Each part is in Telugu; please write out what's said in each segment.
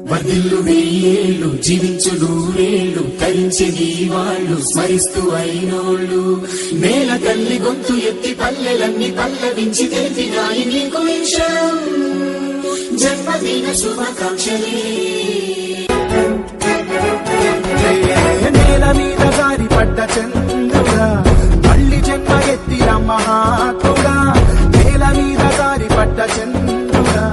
వర్ధిల్లు వెయ్యేళ్ళు జీవించు నూరేళ్ళు తరించేది వాళ్ళు స్మరిస్తూ అయినోళ్ళు నేల తల్లి గొంతు ఎత్తి పల్లెలన్నీ పల్లవించి తెలిపినాయి నీకు విషయం జన్మదిన శుభాకాంక్షలే నేల మీద జారి పడ్డ చంద్రుడా మళ్ళీ జన్మ ఎత్తిన మహాత్ముడా నేల మీద జారి పడ్డ చంద్రుడా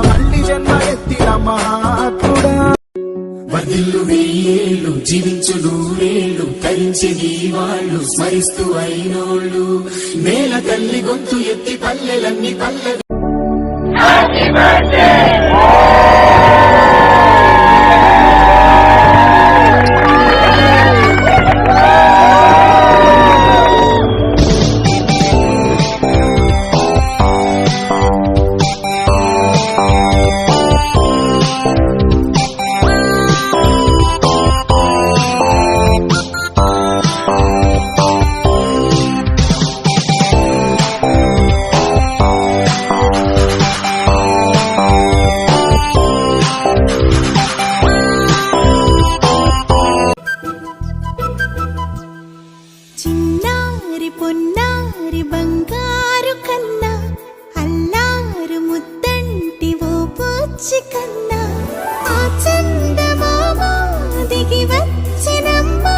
మళ్ళీ జన్మ ఎత్తిన మహాత్ముడా వర్ధిల్లు వెయ్యేళ్ళు జీవించు నూరేళ్ళు తరించేది వాళ్ళు స్మరిస్తూ అయినోళ్ళు నేల తల్లి గొంతు ఎత్తి పల్లెలన్నీ పల్లవి చిన్నారి పొన్నారి బంగారు కన్నా అల్లారు ముద్దంటి ఓ పూచి కన్నా ఆ చందమామ దిగి వచ్చినమ్మా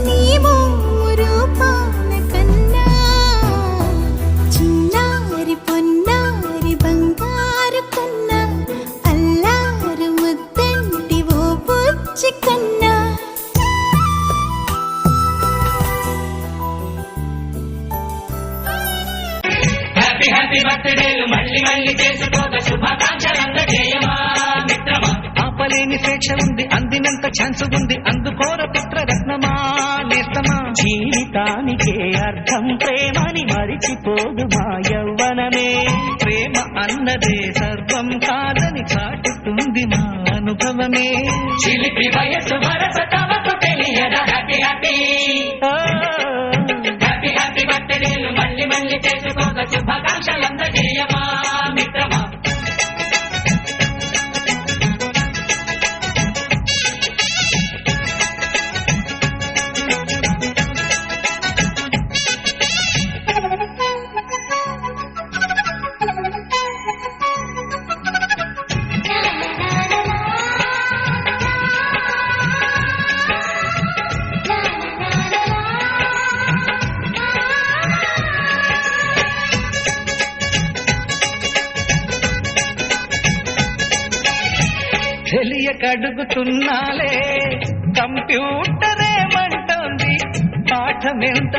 నీ మోము రూపాన కన్నా చిన్నారి పొన్నారి బంగారు కన్నా అల్లారు ముద్దంటి ఓ పూచి కన్నా హ్యాపీ బర్త్డేలు మళ్ళీ మళ్ళీ చేసుకోక శుభాకాంక్షలందజేయమా మిత్రమా ఆపలేని స్వేచ్ఛ ఉంది అందినంత ఛాన్స్ ఉంది అందుకోర పుత్ర రత్నమా నేస్తమా జీవితానికే అర్థం ప్రేమని మరిచిపోదు మా యవ్వనమే ప్రేమ అన్నదే సర్వం కాదని చాటుతుంది మా అనుభవమే చిలిపి వయసు వరస తమకు తెలియదా హ్యాపీ హ్యాపీ హ్యాపీ హ్యాపీ బర్త్డేలు మళ్ళీ మళ్ళీ చేసుకోక శుభాకాంక్షలందజేయమా మిత్రమా తెలియకడుగుతున్నాలే కంప్యూటర్ ఏమంటోంది పాఠమెంత